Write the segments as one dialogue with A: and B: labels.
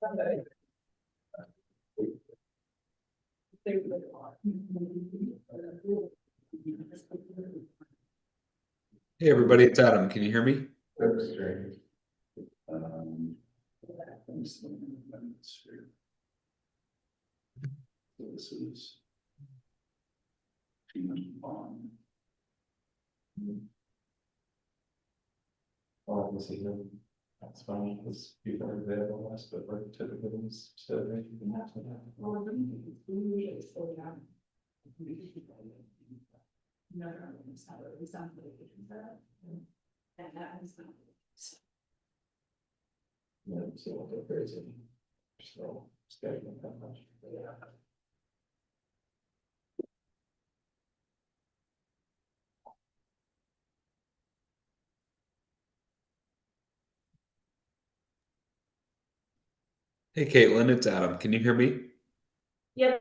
A: Hey, everybody, it's Adam. Can you hear me?
B: That's strange. Let me see. So this is. Bond. Oh, this is good. That's fine, because people are there, the last, but we're typically still. Yeah, so what they're crazy. So, scheduling that much.
A: Hey, Caitlin, it's Adam. Can you hear me?
C: Yep.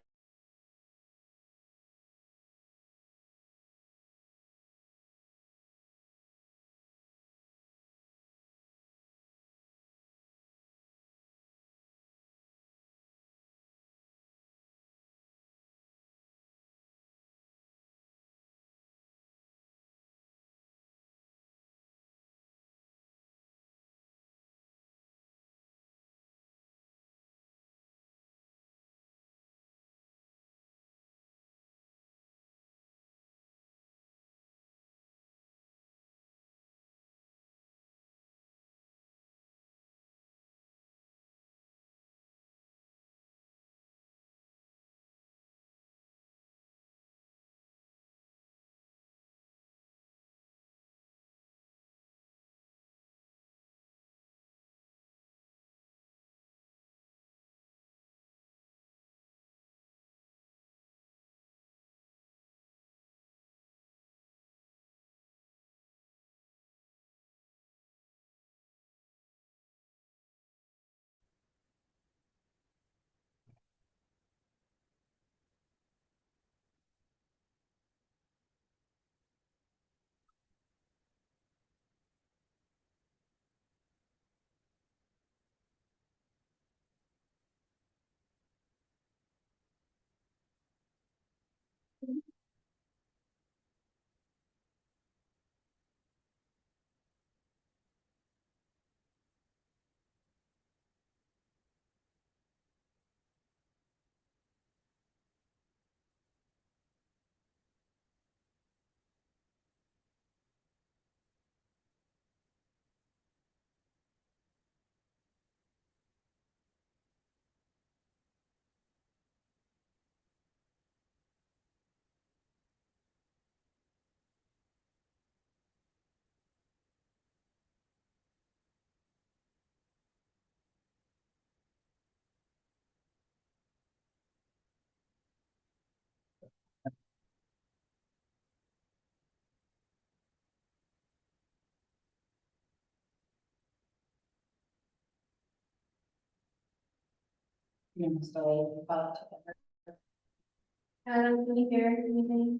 C: Adam, can you hear anything?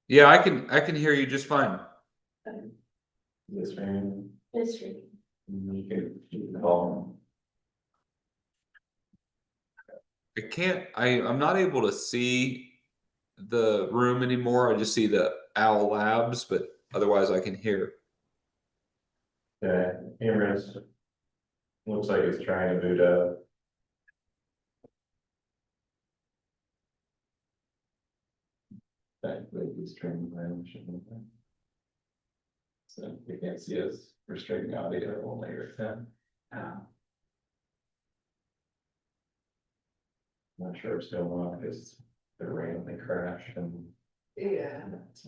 A: Yeah, I can hear you just fine.
B: This man,
C: It's true.
B: you can call
A: I'm not able to see the room anymore. I just see the Owl Labs, but otherwise I can hear.
B: him. Yeah, cameras. Looks like it's trying to boot up. Thankfully, he's training my own machine. So you can't see us restricting audio only or 10. Not sure what's going on because it randomly crashed and. Yeah. It's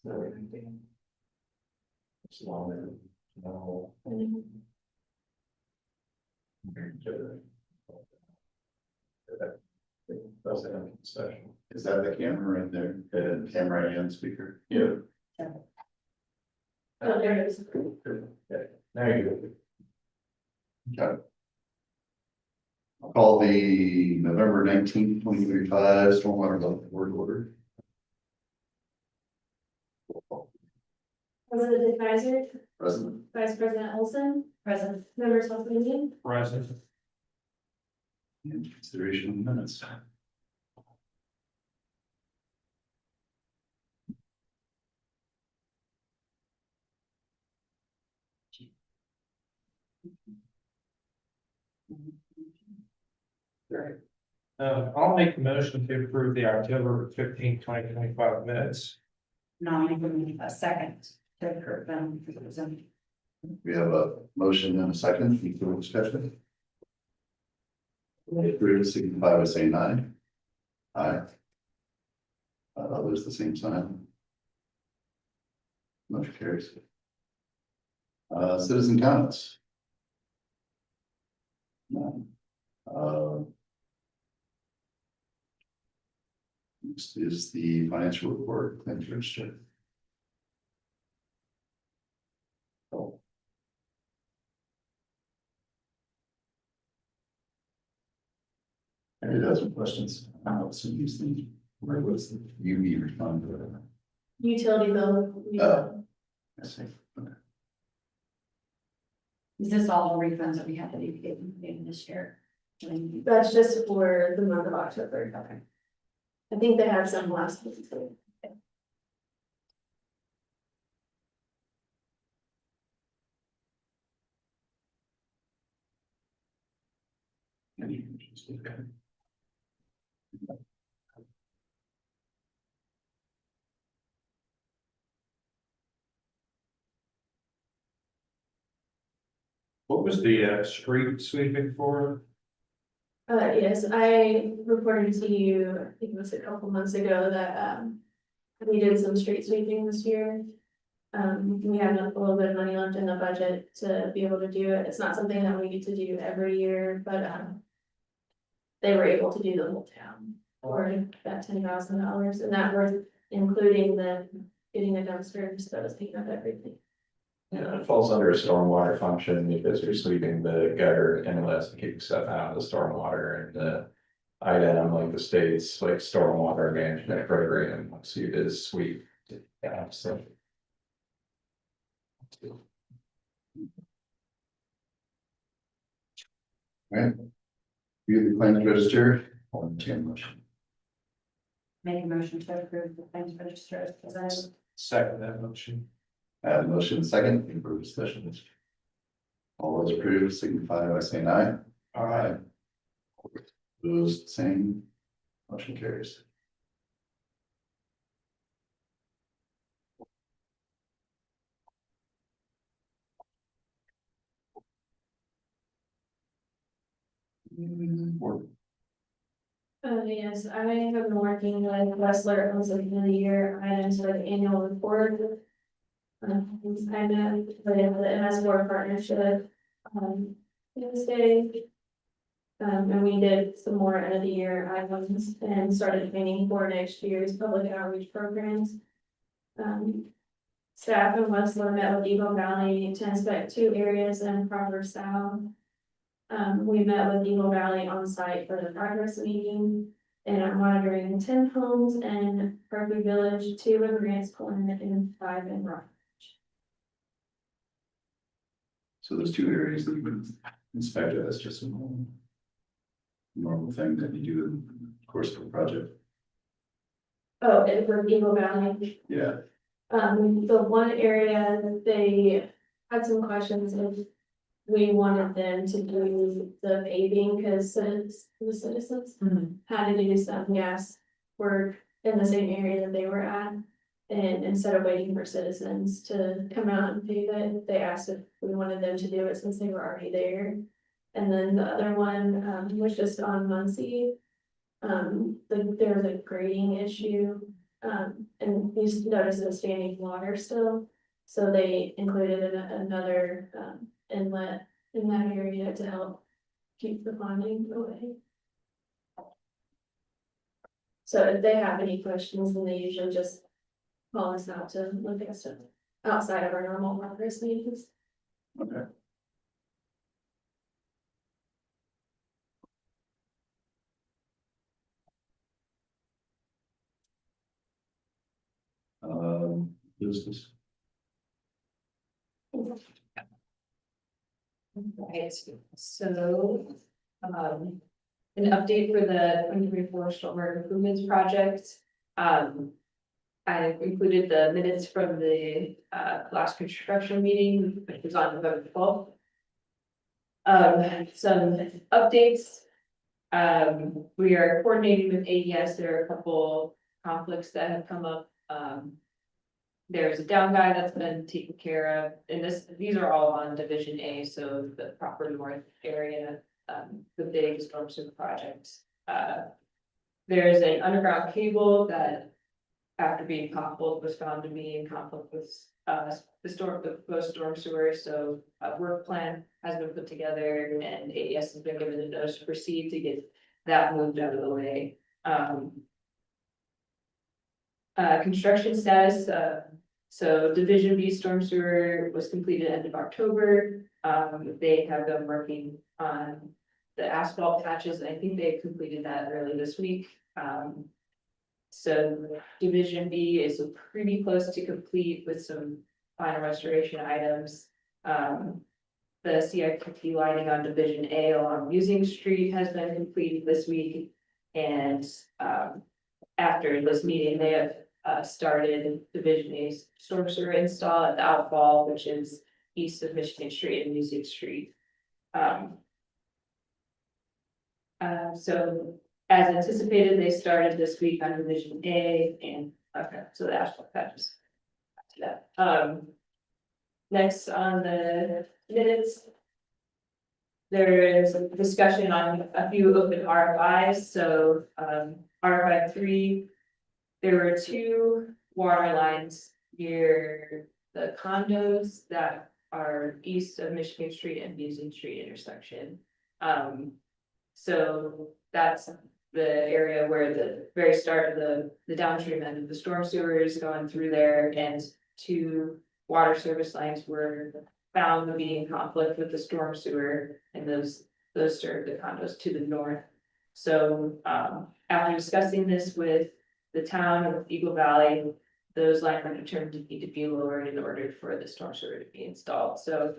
B: no anything. It's long and no. Special.
D: Is that the camera right there? The camera and speaker?
B: Yeah.
C: Oh, there it is.
B: There you go.
D: Okay. I'll call the November 19th, 2025 stormwater board order.
C: President Kaiser,
D: Present.
C: Vice President Olson,
E: Present.
C: Member Smelsley,
B: Present.
D: And consideration of minutes.
B: Great. I'll make the motion to approve the October 15th, 2025 minutes.
E: Nominate a second to approve them.
D: We have a motion and a second, any further discussion? Approve, signify by saying aye. Aye. Others the same sign. Motion carries. Citizen comments. None. Next is the financial report, claims register. Oh. Any has some questions? Some of these things, where was the UV respond to it?
C: utility bill.
D: Oh. I see, okay.
E: Is this all the refunds that we have to be paid this year?
C: That's just for the month of October.
E: Okay.
C: I think they had some last week too.
D: Any questions? Okay.
B: What was the street sweeping for?
C: Yes, I reported to you, I think it was a couple months ago that, we did some street sweeping this year. We had a little bit of money left in the budget to be able to do it. It's not something that we get to do every year, but, they were able to do the whole town for that $10,000, and that was including the getting a dumpster, so that was picking up everything.
B: Yeah, it falls under a stormwater function because you're sweeping the gutter inlets and keeping stuff out of the stormwater and IDEM, like the state's like stormwater management program, wants you to sweep. Yeah, so.
D: Right. View the claims register, on chain motion.
E: Make a motion to approve the claims register as presented.
B: Second that motion.
D: I have a motion and a second, any further discussion? All those approved signify by saying aye. Aye. Those same, motion carries. Work.
C: Yes, I have been working with Westler on some of the year items for the annual report. I met with the MS Board partnership, Tuesday. And we did some more end of the year items and started planning for next year's public outreach programs. Staff in Westler met with Eagle Valley to inspect 2 areas in Proper South. We met with Eagle Valley on site for the progress meeting and are monitoring 10 homes in Parkview Village, 2 in Grants Corner and 5 in Rock.
D: So those 2 areas that you've been inspected, that's just a normal thing that you do in the course of a project.
C: Oh, and for Eagle Valley,
D: Yeah,
C: the one area that they had some questions if we wanted them to do the paving, because the citizens had to do some gas work in the same area that they were at. And instead of waiting for citizens to come out and pave it, they asked if we wanted them to do it since they were already there. And then the other one, was just on Muncie. There was a grading issue, and you noticed the standing water still. So they included another, inlet in that area to help keep the ponding away. So if they have any questions, then they usually just call us out to look at stuff outside of our normal progress meetings.
D: okay. Business.
E: Right, so, an update for the 2024 stormwater improvements project. I included the minutes from the, last construction meeting, which was on November 12th. Some updates. We are coordinating with AES, there are a couple conflicts that have come up, there's a down guy that's been taken care of, and these are all on Division A, so the proper north area, the big storm sewer project. There's an underground cable that, after being coupled, was found to be in conflict with, the proposed storm sewer, so a work plan has been put together, and AES has been given a notice to proceed to get that moved out of the way. Construction status, so Division B storm sewer was completed end of October. They have been working on the asphalt patches, and I think they completed that early this week. So Division B is pretty close to complete with some final restoration items. The CIPP lighting on Division A along Musing Street has been completed this week. And after this meeting, they have started Division A's storm sewer install at the outfall, which is east of Michigan Street and Music Street. So as anticipated, they started this week on Division A, and okay, so the asphalt patches. Next on the minutes. There is a discussion on a few open RFIs, so RFI 3. There were 2 water lines near the condos that are east of Michigan Street and Musing Street intersection. So that's the area where the very start of the downstream end of the storm sewer is going through there, and 2 water service lines were found to be in conflict with the storm sewer, and those serve the condos to the north. So after discussing this with the town of Eagle Valley, those lines are determined to need to be lowered in order for the storm sewer to be installed. So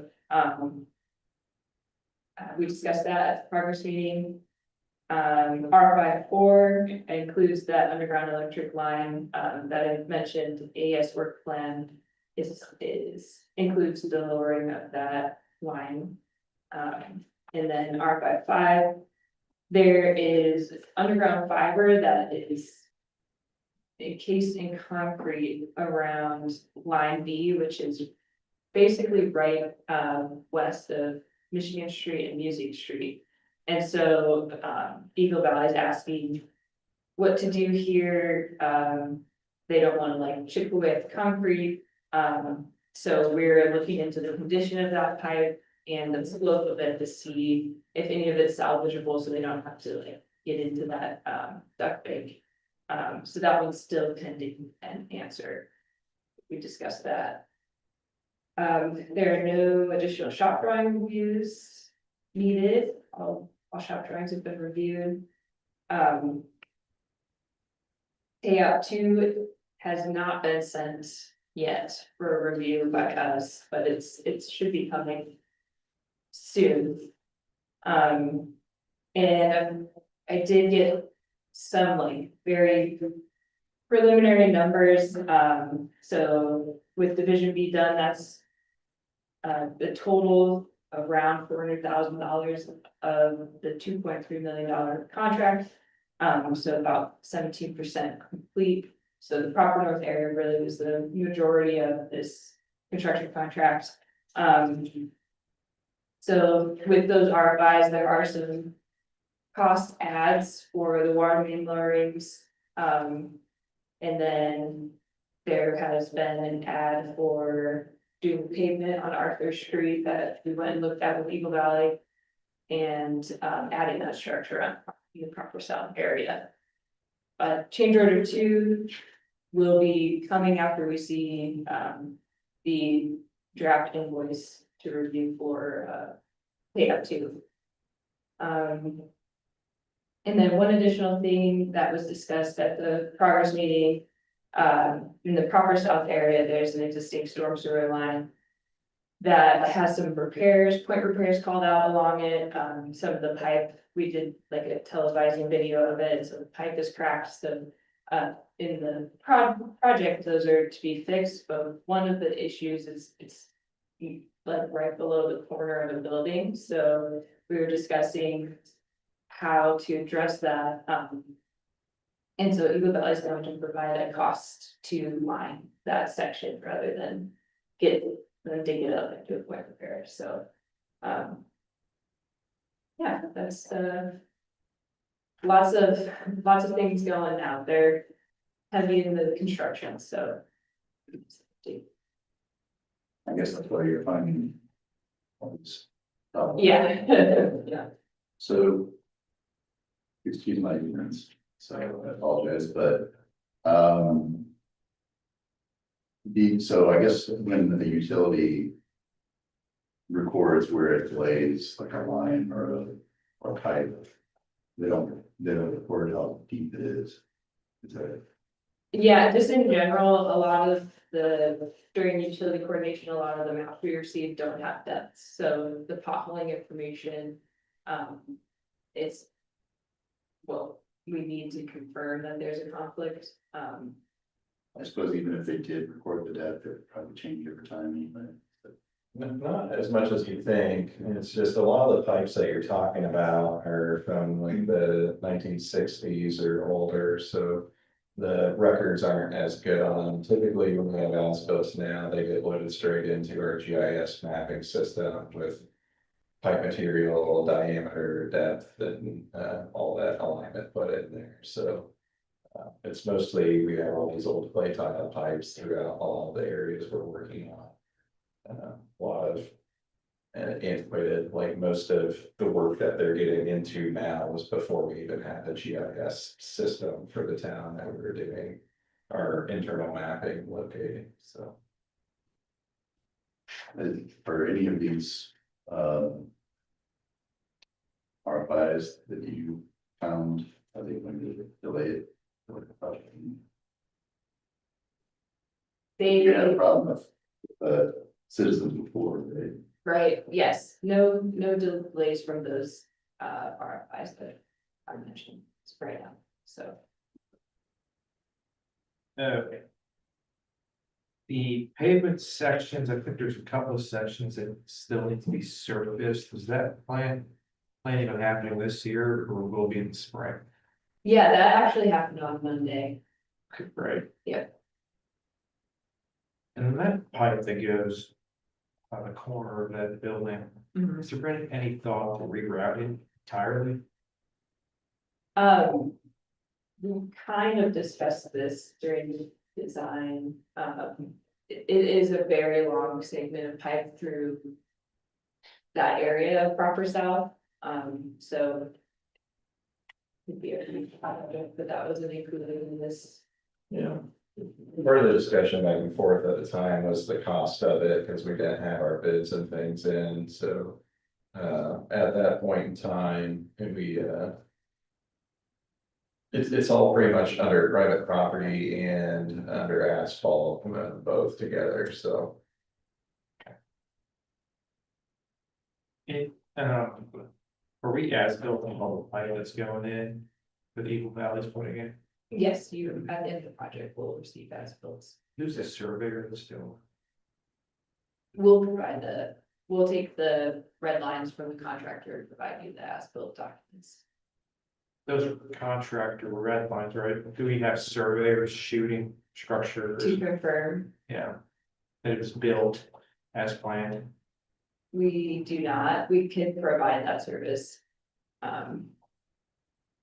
E: we discussed that at the progress meeting. RFI 4 includes that underground electric line that I mentioned. AES work plan includes the lowering of that line. And then RFI 5, there is underground fiber that is encased in concrete around line B, which is basically right west of Michigan Street and Music Street. And so Eagle Valley is asking what to do here. They don't want to like chip away at the concrete. So we're looking into the condition of that pipe and the slope of it to see if any of it's salvageable, so they don't have to like get into that duct bank. So that one's still pending an answer. We discussed that. There are no additional shop drawing reviews needed. All shop drawings have been reviewed. Payout 2 has not been sent yet for a review by us, but it should be coming soon. And I did get some like very preliminary numbers. So with Division B done, that's the total around $400,000 of the $2.3 million contract. So about 17% complete. So the proper north area really was the majority of this construction contract. So with those RFIs, there are some cost adds for the water main lowerings. And then there has been an ad for doing pavement on Arthur Street that we went and looked at with Eagle Valley. And adding that structure on the proper south area. Change order 2 will be coming after we see the draft invoice to review for payout 2. And then one additional thing that was discussed at the progress meeting, in the proper south area, there's an existing storm sewer line that has some repairs, point repairs called out along it, some of the pipe, we did like a televising video of it, so the pipe is cracked, so. In the project, those are to be fixed, but one of the issues is it's. Like right below the corner of the building, so we were discussing. How to address that, and so Eagle Valley is going to provide a cost to line that section rather than dig it up and do a point repair, so. Yeah, that's lots of things going now, they're heavy in the construction, so.
D: I guess that's why you're finding. all these problems.
E: Yeah, yeah,
D: So. Excuse my ignorance, so I apologize, but, so I guess when the utility. Records where it lays like a line or a pipe. They don't record how deep it is. Is that?
E: yeah, just in general, a lot of during utility coordination, a lot of the maps we receive don't have depths, so the potholing information. It's. Well, we need to confirm that there's a conflict,
D: I suppose even if they did record the depth, it would probably change over time anyway.
B: Not as much as you think, it's just a lot of the pipes that you're talking about are from like the 1960s or older, so. The records aren't as good on them, typically when we have as-built now, they get loaded straight into our GIS mapping system with. Pipe material, diameter, depth, and all that alignment put in there, so. It's mostly, we have all these old clay tile pipes throughout all the areas we're working on. A lot of. Antiquated, like most of the work that they're getting into now was before we even had the GIS system for the town that we were doing. Our internal mapping locating, so.
D: For any of these, RFIs that you found, I think when you delayed.
E: they.
D: You had a problem with, citizens before, right?
E: Right, yes, no delays from those RFIs that I mentioned, right now, so.
F: Okay. The pavement sections, I think there's a couple of sections that still need to be surfaced, is that planning on happening this year or will be in the spring?
E: Yeah, that actually happened on Monday.
F: Right.
E: Yeah.
F: And that pipe that goes on the corner of that building,
E: Mm-hmm.
F: is there any thought to rerouting entirely?
E: We kind of discussed this during design, it is a very long segment of pipe through. That area of Proper South, so. It'd be a huge project, but that wasn't included in this.
B: Yeah. Part of the discussion back and forth at the time was the cost of it, because we didn't have our bids and things in, so. At that point in time, and it's all pretty much under private property and under asphalt, both together, so.
F: Are we as built on all the pipe that's going in, that Eagle Valley's putting in?
E: Yes, you, at the end of the project, will receive as-built.
F: Who's the surveyor that's doing?
E: We'll provide we'll take the red lines from the contractor and provide you the as-built documents.
F: Those are contractor red lines, right? Do we have surveyors shooting structures?
E: To confirm,
F: Yeah. That it was built as planned.
E: we do not, we can provide that service.
F: Is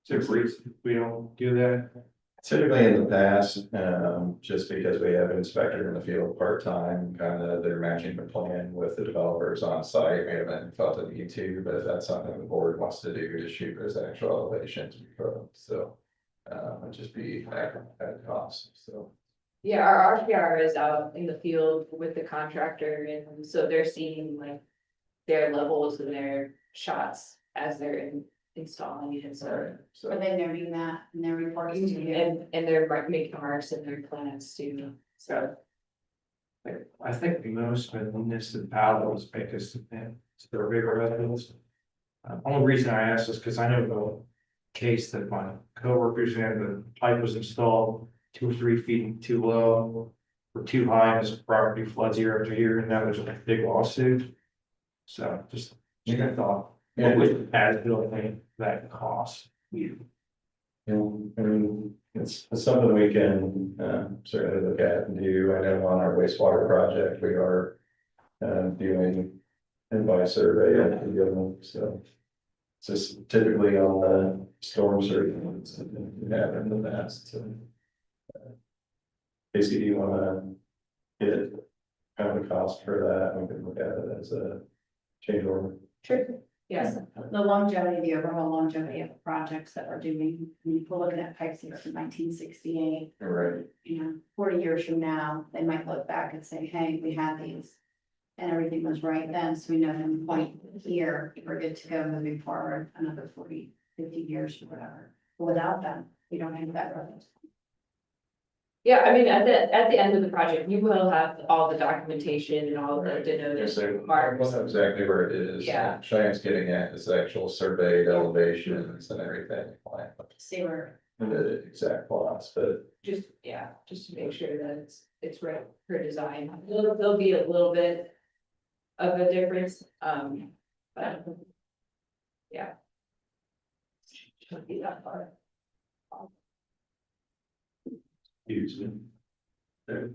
F: there a reason we don't do that?
B: Typically in the past, just because we have an inspector in the field part-time, kind of they're matching the plan with the developers on site, we haven't felt the need to, but if that's something the board wants to do to shoot those actual elevations, we could, so. It'd just be at cost, so.
E: Yeah, our RPR is out in the field with the contractor, and so they're seeing like. Their levels and their shots as they're installing it, so.
B: So.
G: Are they noting that in their reports to you?
E: And they're making marks in their plans too, so.
F: I think most municipalities make us survey residents. Only reason I ask is because I know the case that my coworkers had, the pipe was installed 2 or 3 feet too low or too high, and his property floods year after year, and now there's a big lawsuit. So just a thought, what would as building that cost you?
B: And it's something we can, certainly look at and do. I know on our wastewater project, we are, doing invoice survey at the government, so. It's just typically on the storm surveillance that we have in the past, so. Casey, do you wanna get kind of a cost for that? We can look at it as a change order.
E: Sure. Yes,
G: The longevity, the overall longevity of the projects that we're doing, when you pull looking at pipes here from 1968,
B: Right.
G: 40 years from now, they might look back and say, hey, we had these. And everything was right then, so we know from point here, we're good to go moving forward another 40, 50 years or whatever. But without them, we don't have that reference.
E: yeah, I mean, at the end of the project, you will have all the documentation and all the denoted marks.
B: We'll know exactly where it is.
E: Yeah.
B: Cheyenne's getting at is actual surveyed elevations and everything. Like,
G: See where,
B: the exact plots, but
E: Just, yeah, just to make sure that it's right for design. There'll be a little bit of a difference, but. Yeah. Shouldn't be that far.
B: usually. There.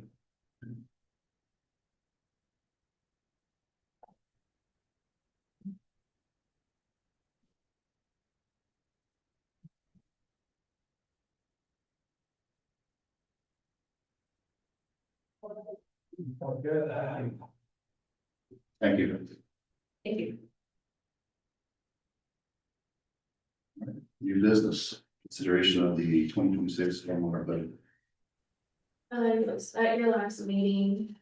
D: Thank you.
E: Thank you.
D: New business, consideration of the 2026 stormwater budget.
C: At your last meeting,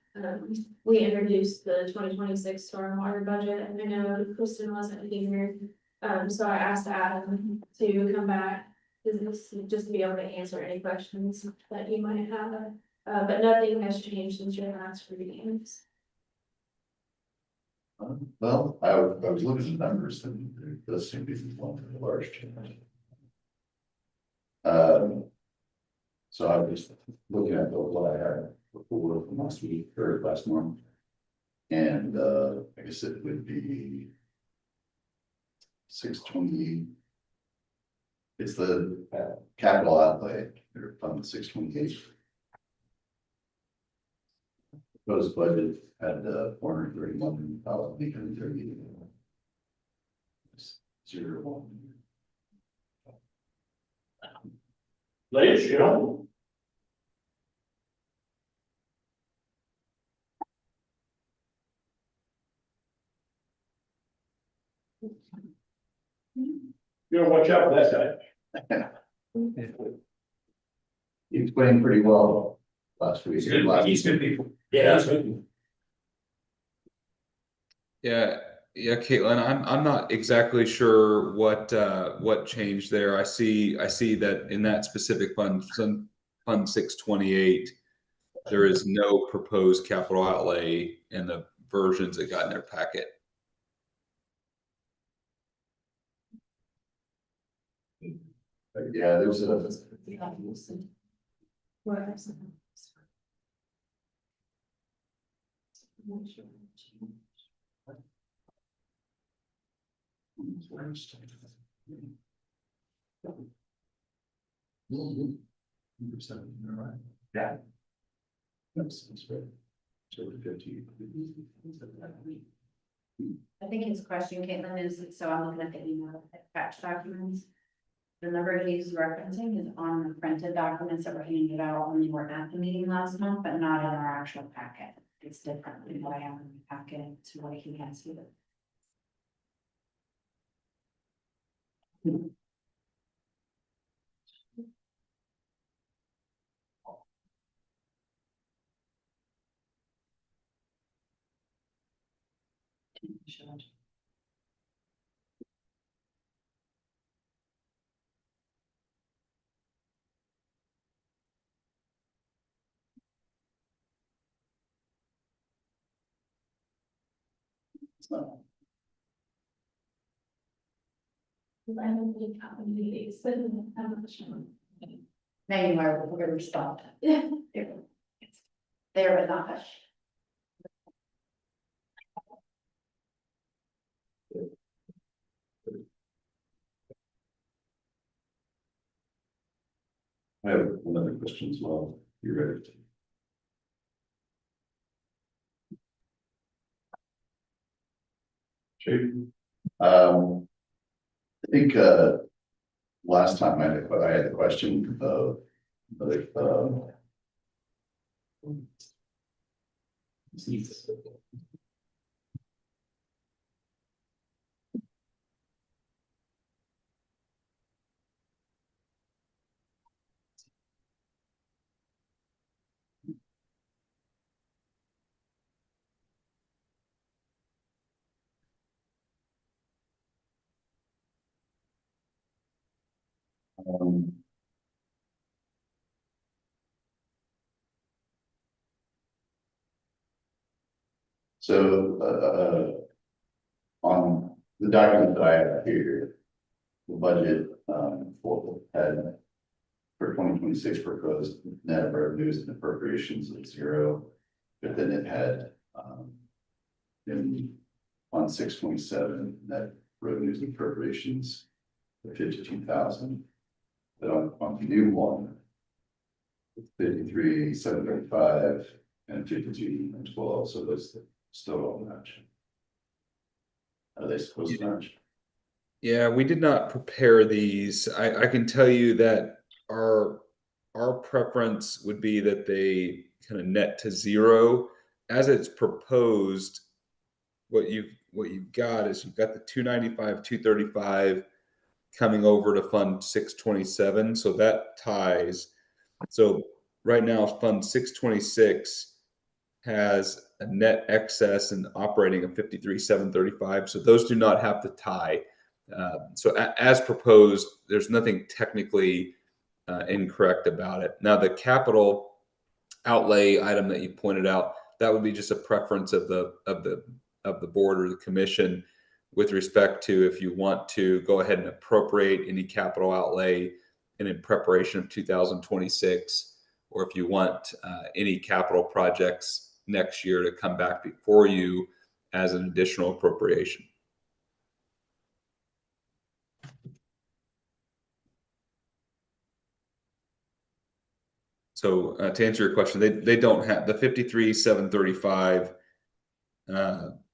C: we introduced the 2026 stormwater budget, and I know Kristen wasn't here. So I asked Adam to come back, just to be able to answer any questions that you might have. But nothing has changed since your last readings.
D: Well, I was looking at the numbers and there does seem to be one large change. So I was looking at what I had before from last week or last month. And I guess it would be 628. It's the capital outlay, or fund 628. Proposed budget had 431,830. 0.
H: Ladies, you know. You gotta watch out for that guy.
D: He explained pretty well last week.
H: He's good people. Yeah, he's good.
A: Yeah, Caitlin, I'm not exactly sure what changed there. I see that in that specific fund, Fund 628, there is no proposed capital outlay in the versions that got in their packet.
D: Yeah, there's a.
H: Yeah.
D: That's right. So 50.
G: I think his question, Caitlin, is, so I'm looking at the email attached documents. The number he's referencing is on the printed documents that were handed out when you were at the meeting last month, but not in our actual packet. It's different than what I have in the packet to what he has here.
D: So,
C: I don't think how many days, so I'm not sure.
G: Now you are, we're gonna respond.
C: Yeah.
G: There, but not hush.
D: I have another question as well. You're ready. Sure. I think, last time I had a question of, um, so, on the document that I have here, the budget, for 2026 proposed net revenues and appropriations of 0, but then it had, in on 627, net revenues and appropriations of 52,000. But on the new one, 53,735 and 52,12, so those still don't match. Are they supposed to match?
A: Yeah, we did not prepare these. I can tell you that our preference would be that they kind of net to 0 as it's proposed. What you've got is you've got the 295, 235 coming over to Fund 627, so that ties. So right now, Fund 626 has a net excess and operating of 53,735. So those do not have to tie. So as proposed, there's nothing technically incorrect about it. Now, the capital outlay item that you pointed out, that would be just a preference of the board or the commission with respect to if you want to go ahead and appropriate any capital outlay and in preparation of 2026, or if you want any capital projects next year to come back before you as an additional appropriation. So to answer your question, they don't have the 53,735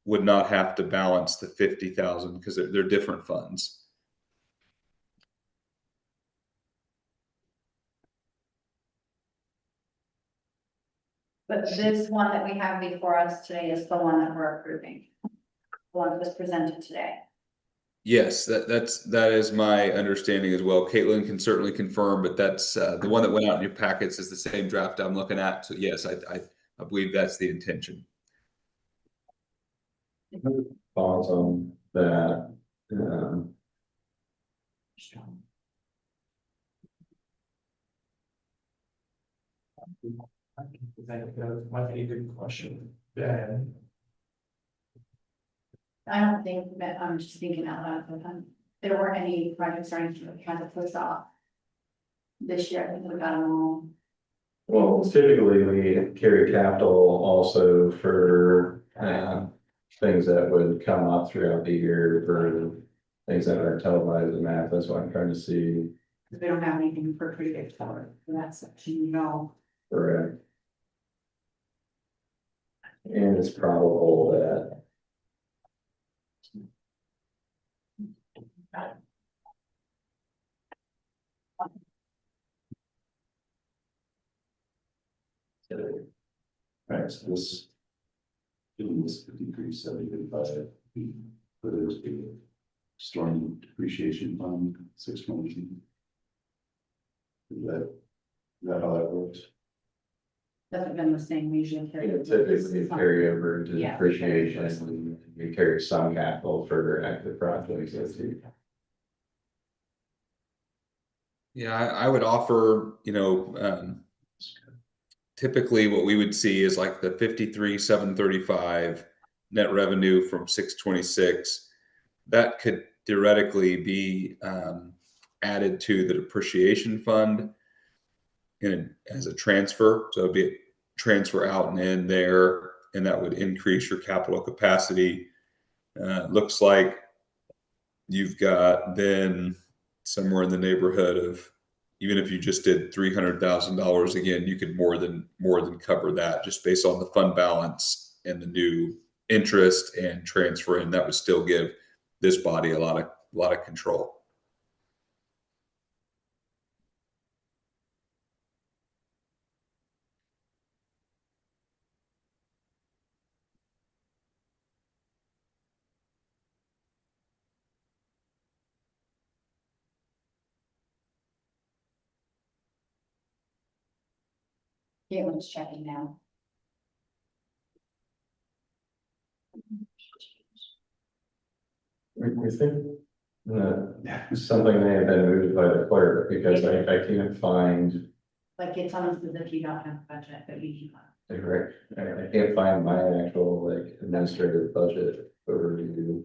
A: would not have to balance the 50,000 because they're different funds.
G: But this one that we have before us today is the one that we're approving. The one that was presented today.
A: Yes, that is my understanding as well. Caitlin can certainly confirm, but that's the one that went out in your packets is the same draft I'm looking at. So yes, I believe that's the intention.
B: Thoughts on that?
F: I think that might be a good question, Ben.
G: I don't think that, I'm just thinking out loud, but there weren't any projects or anything that we had to push off. This year, I think we got them all.
B: Well, typically we carry capital also for things that would come up throughout the year for things that are televised and that. That's what I'm trying to see.
G: Because we don't have anything for previous for that section, no.
B: Correct. And it's probable that
D: Right, so this 53,735, for those storm depreciation fund 620. Is that how that works?
G: That's been the same, we usually carry.
B: typically carry over to
G: Yeah.
B: depreciation and you carry some capital for active projects.
A: Yeah, I would offer, typically what we would see is like the 53,735 net revenue from 626, that could theoretically be added to the depreciation fund as a transfer. So it'd be a transfer out and in there, and that would increase your capital capacity. Looks like you've got then somewhere in the neighborhood of, even if you just did $300,000 again, you could more than cover that just based on the fund balance and the new interest and transfer, and that would still give this body a lot of control.
G: Caitlin's checking now.
B: We think something may have been moved by the clerk, because I can't find,
G: Like it's almost as if you don't have a budget, but you need one.
B: I can't find my actual like administrative budget overview.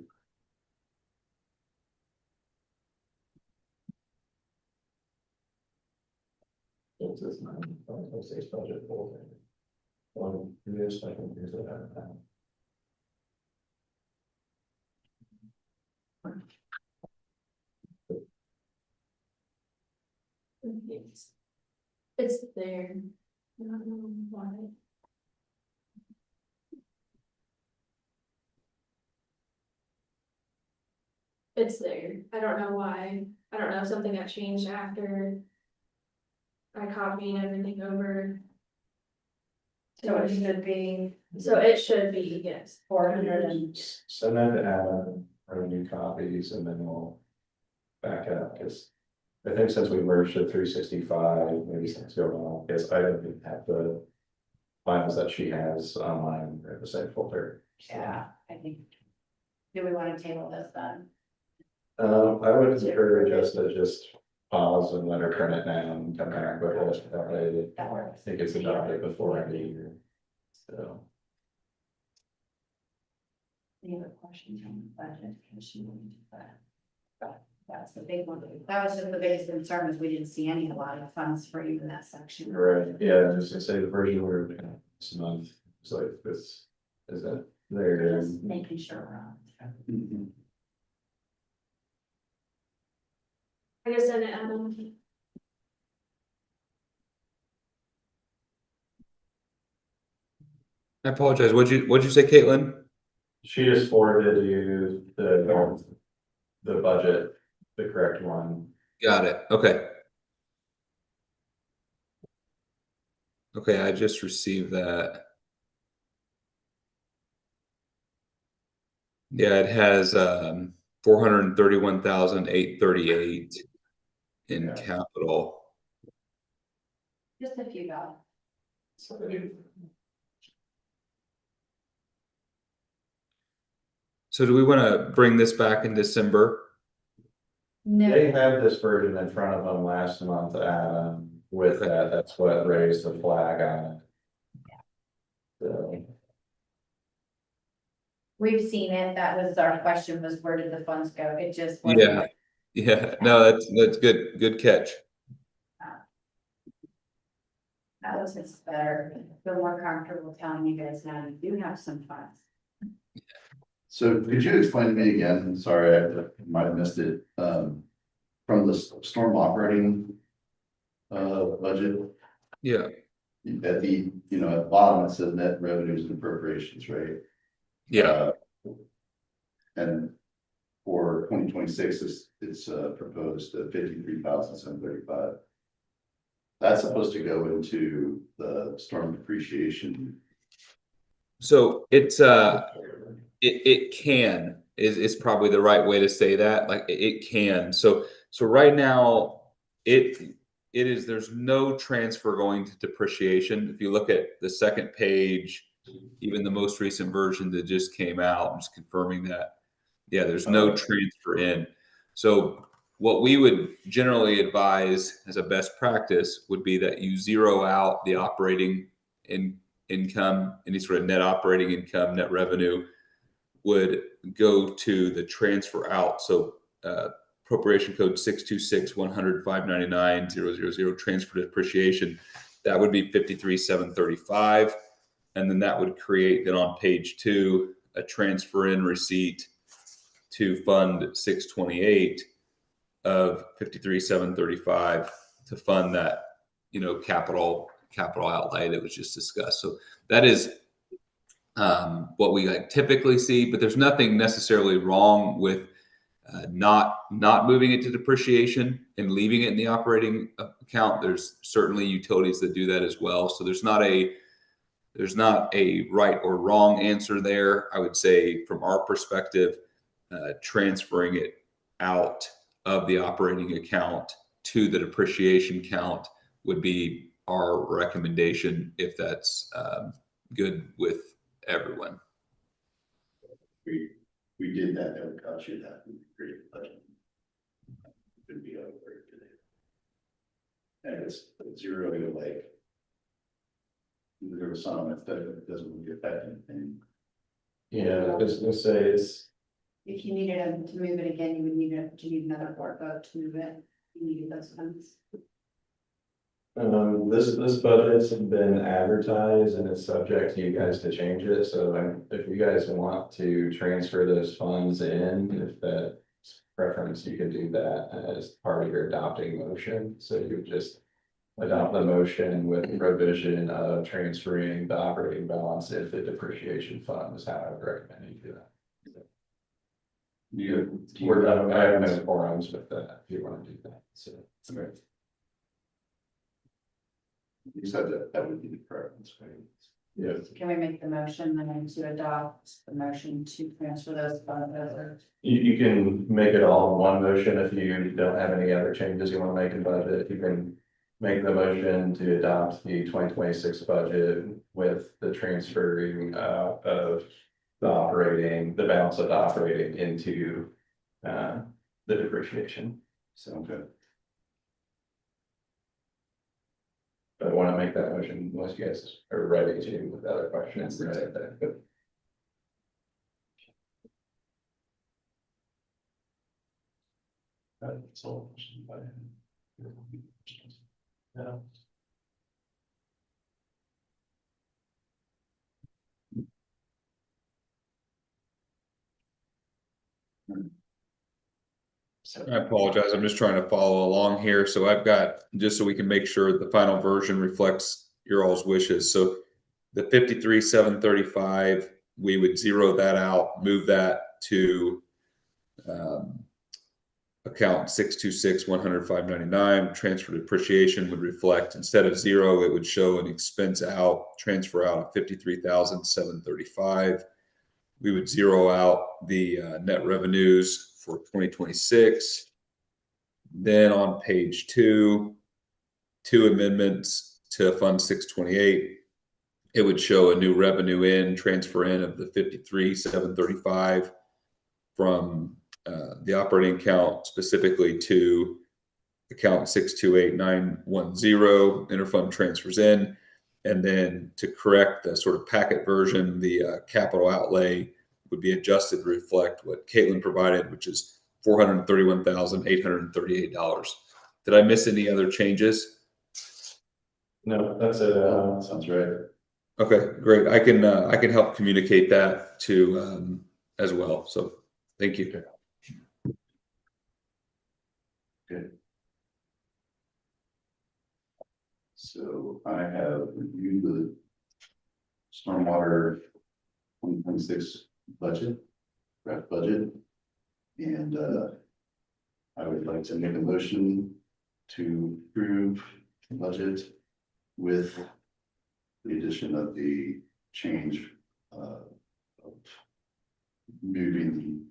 B: It's this 9.06 budget folder. One, yes, I can use it out of that.
C: It's there. I don't know why. It's there. I don't know why. I don't know if something got changed after I copied everything over.
G: So it should be
C: So it should be, yes.
G: 400 and.
B: Send that to Adam, or new copies, and then we'll back up, because I think since we merged at 365, maybe things go wrong, because I didn't have the files that she has online in the same folder. So,
G: Yeah, I think. Do we want to table this then?
B: I would encourage us to just pause and let her print it now and come back with it. That way,
G: That
B: I
G: works.
B: think it's adopted before I leave here. So.
G: Any other questions on the budget? Because she will do that. But that's the big one. That was just the biggest concern, is we didn't see any allotted funds for you in that section.
B: Right, yeah, just to say the version we're looking at this month, it's like this, is that there?
G: Just making sure we're on.
B: Mhm.
C: I guess send it, Adam.
A: I apologize. What'd you say, Caitlin?
B: She just forwarded you the budget, the correct one.
A: Got it. Okay. Okay, I just received that. Yeah, it has 431,838 in
B: Yeah.
A: capital.
G: Just a few dollars.
A: So do we want to bring this back in December?
B: They had this version in front of them last month, with that, that's what raised the flag on it. So,
G: We've seen it. That was our question, was where did the funds go? It just. wasn't-
A: Yeah. Yeah, no, that's good. Good catch.
G: That was just better. Feel more comfortable telling you guys now you do have some funds.
D: So could you explain to me again, sorry, I might have missed it, from the storm operating budget,
A: Yeah.
D: at the, at the bottom, it says net revenues and appropriations, right?
A: Yeah.
D: And for 2026, it's proposed at 53,735. That's supposed to go into the storm depreciation.
A: So it's it can is probably the right way to say that. Like it can. So right now it is, there's no transfer going to depreciation. If you look at the second page, even the most recent version that just came out, I'm just confirming that. Yeah, there's no transfer in. So what we would generally advise as a best practice would be that you zero out the operating income, any sort of net operating income, net revenue, would go to the transfer out. So appropriation code 626-100-599-000 transfer to depreciation. That would be 53,735. And then that would create then on page 2 a transfer in receipt to fund 628 of 53,735 to fund that, capital outlay that was just discussed. So that is what we typically see, but there's nothing necessarily wrong with not moving it to depreciation and leaving it in the operating account. There's certainly utilities that do that as well. So there's not a right or wrong answer there. I would say from our perspective, transferring it out of the operating account to the depreciation count would be our recommendation, if that's good with everyone.
D: We did that, that would cost you that, would be great, but it could be over today. And it's zero, like, there was some that doesn't really affect anything.
B: Yeah, I was gonna say it's,
G: If you needed them to move it again, you would need another board vote to move it. You needed those funds.
B: this budget's been advertised and it's subject to you guys to change it, so if you guys want to transfer those funds in, if that's preference, you can do that as part of your adopting motion, so you would just adopt the motion with provision of transferring the operating balance into the depreciation fund is how I would recommend you do that. I have no forums with that, if you want to do that, so.
D: Okay. You said that would be the preference, right?
B: Yeah.
G: Can we make the motion then to adopt the motion to transfer those funds over?
B: You can make it all in one motion if you don't have any other changes you want to make in budget. You can make the motion to adopt the 2026 budget with the transferring of the balance of the operating into the depreciation. So
D: Okay.
B: I want to make that motion unless you guys are ready to with other questions. That's all. Yeah.
A: I apologize. I'm just trying to follow along here. So I've got, just so we can make sure the final version reflects your all's wishes. So the 53,735, we would zero that out, move that to account 626-100-599. Transfer depreciation would reflect, instead of zero, it would show an expense out, transfer out of 53,735. We would zero out the net revenues for 2026. Then on page 2, 2 amendments to Fund 628. It would show a new revenue in, transfer in of the 53,735 from the operating account specifically to account 628,910 interfund transfers in. And then to correct the sort of packet version, the capital outlay would be adjusted to reflect what Caitlin provided, which is $431,838. Did I miss any other changes?
B: No, that's it.
D: Sounds right.
A: Okay, great. I can help communicate that to as well. So thank you.
D: Good. So I have reviewed the stormwater 2026 budget, draft budget. And I would like to make a motion to approve the budget with the addition of the change of moving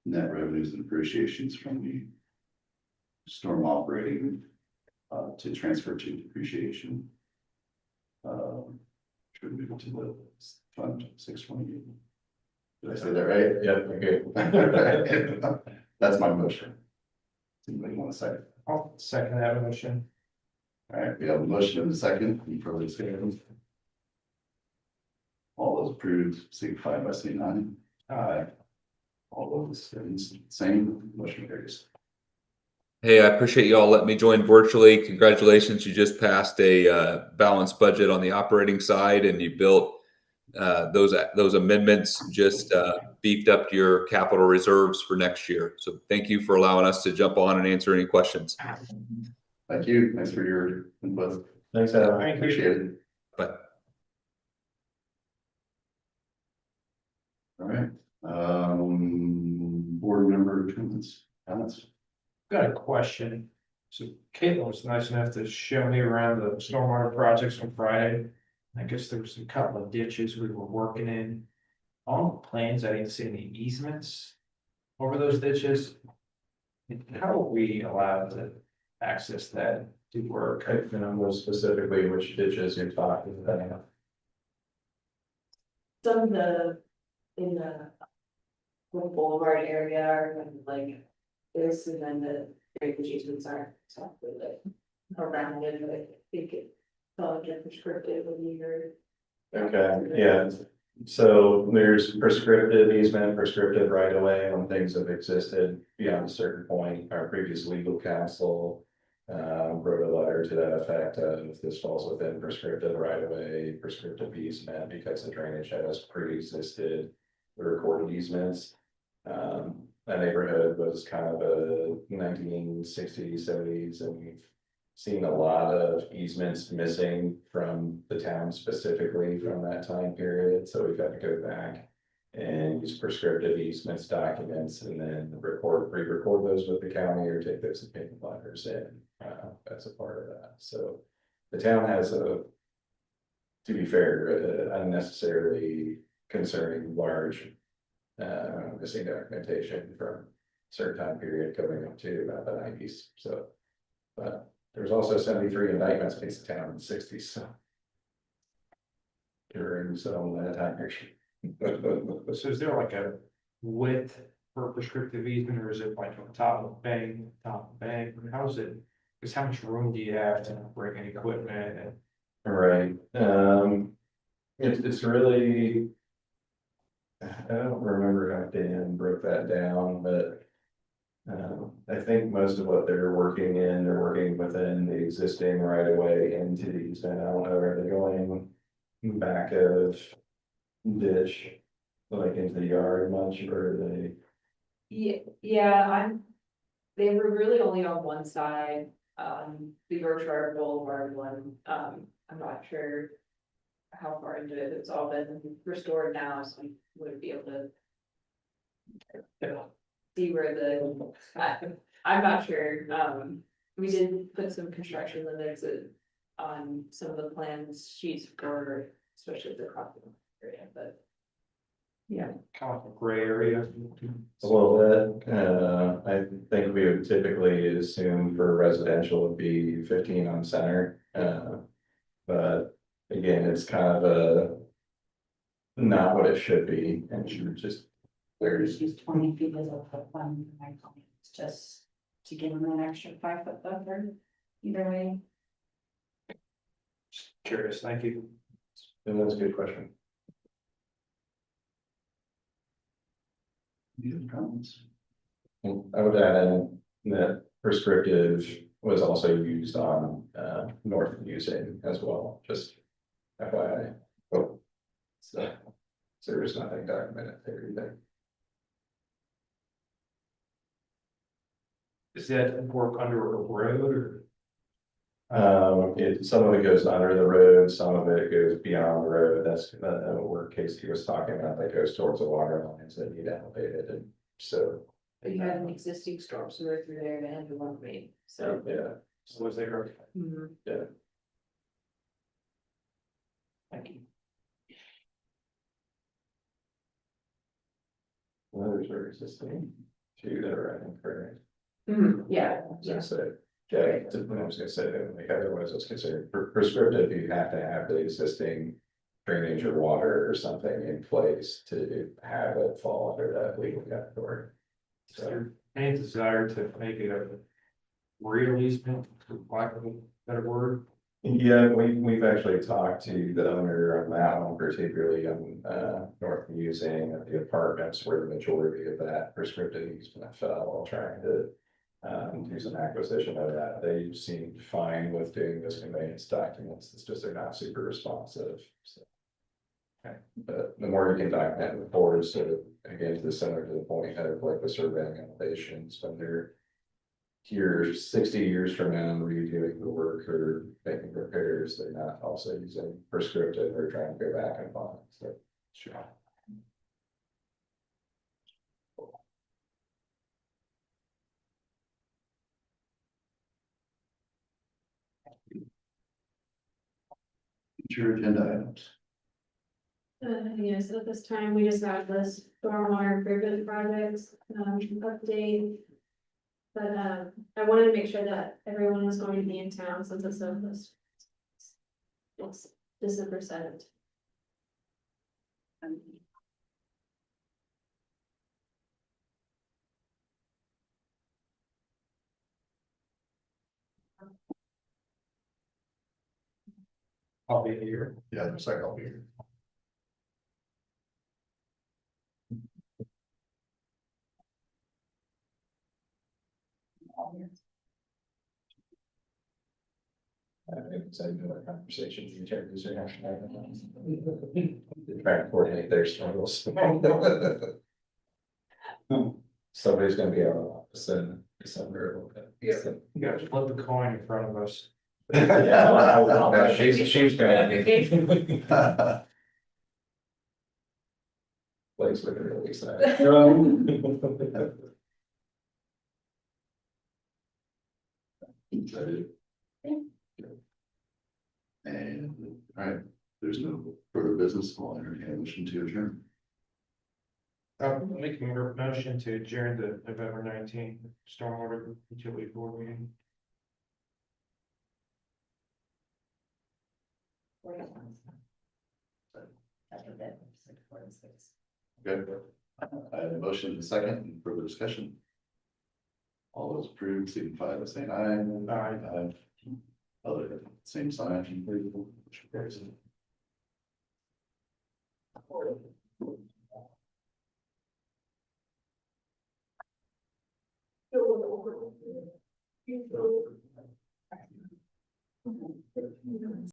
D: the net revenues and appreciations from the storm operating to transfer to depreciation. Should move to the fund 628. Did I say that right?
B: Yeah, okay.
D: That's my motion. Anybody want to say?
F: I'll second that motion.
D: All right, we have a motion and a second. Any further discussion? All those approved, signify by saying aye. Aye. All those, same motion carries.
A: Hey, I appreciate you all letting me join virtually. Congratulations, you just passed a balanced budget on the operating side, and you built those amendments just beefed up your capital reserves for next year. So thank you for allowing us to jump on and answer any questions.
D: Thank you. Thanks for your input.
B: Thanks, Adam.
D: Appreciate it.
A: But
D: All right. Board member comments.
F: Got a question. So Caitlin was nice enough to show me around the stormwater projects on Friday. I guess there was a couple of ditches we were working in. On the plans, I didn't see any easements over those ditches. How are we allowed to access that to work?
B: Okay, and I'm more specifically which ditches you're talking about.
E: Some of in the boulevard area are kind of like this, and then the drainage easements are exactly like around it, but I think it felt like prescriptive when you heard.
B: Okay, yeah, so there's prescriptive easement, prescriptive right of way when things have existed beyond a certain point. Our previous legal counsel wrote a letter to that effect of this falls within prescriptive right of way, prescriptive easement, because the drainage has pre-existed the recorded easements. That neighborhood was kind of a 1960s, 70s, and we've seen a lot of easements missing from the town specifically from that time period, so we've had to go back and use prescriptive easements documents and then re-record those with the county or take those opinion letters in as a part of that. So the town has to be fair, unnecessarily concerning large missing documentation from certain time period coming up to about the 90s. So, but there's also 73 indictments against the town in the 60s. So during some time period.
F: So is there like a width for prescriptive easement, or is it like on top of the bank, How is it? Because how much room do you have to bring in equipment and?
B: Right, it's really. I don't remember how Dan broke that down, but. I think most of what they're working within the existing right of way into the easement. I don't know, are they going back of ditch? Like into the yard much, or are they?
E: Yeah, they were really only on one side, the Yorkshire Boulevard one, I'm not sure. How far into it, it's all been restored now, so we wouldn't be able to. See where I'm not sure, we did put some construction limits on some of the plans sheets for, especially the crop area, but. Yeah.
F: Kind of like a gray area.
B: A little bit, I think we would typically assume for residential would be 15 on center, but again, it's kind of not what it should be, and should just.
G: There's just 20 feet as a one, my comments, just to give them an extra 5-foot buffer, either way.
F: Just curious, thank you.
B: And that's a good question.
D: Any other comments?
B: I would add in that prescriptive was also used on North Using as well, just FYI. Oh, so there's nothing documented there either.
F: Is that work under a road or?
B: Some of it goes under the road, some of it goes beyond the road. That's where Casey was talking about, that goes towards the water lines that need elevated, and so.
E: But you had an existing storm sewer through there and the one main, so.
B: Yeah,
F: Was there?
B: yeah.
F: Thank you.
B: Others are existing, two that are in current.
E: Yeah,
B: I was gonna say, yeah, I was gonna say that, like, otherwise it's considered prescriptive, you have to have the existing drainage or water or something in place to have it fall under that legal category.
F: Is there any desire to make it a real easement, for lack of a better word?
B: Yeah, we've actually talked to the owner on that one, particularly on, North Musing, the apartments where the majority of that prescriptive easement fell, while trying to. Do some acquisition of that, they seemed fine with doing this conveyance documents, it's just they're not super responsive, so.
F: Okay.
B: But the more you can document with boards, sort of, again, to similar to the point of like the surveying elevations, when they're. Here 60 years from now, redoing the work or making repairs, they're not also using prescriptive or trying to go back and find, so. Sure.
D: Future agenda items.
C: Yes, at this time, we just got this stormwater improvement projects, update. But, I wanted to make sure that everyone was going to be in town since it's of this. It's December 7th.
F: I'll be here.
D: Yeah, looks like I'll be here.
B: It's a good conversation, the attorneys are having. Trying to coordinate their struggles. Somebody's gonna be out of office in December a little bit.
F: Yeah. You gotta flip the coin in front of us.
B: Yeah, she's gonna. Blake's looking really excited.
D: And, all right, there's no further business, I'll entertain a motion to adjourn.
F: Making a motion to adjourn the November 19th stormwater utility board meeting.
D: Good. I have a motion and a second, and further discussion. All those approved, signify by saying aye.
F: Aye.
D: Other, same sign. Motion carries.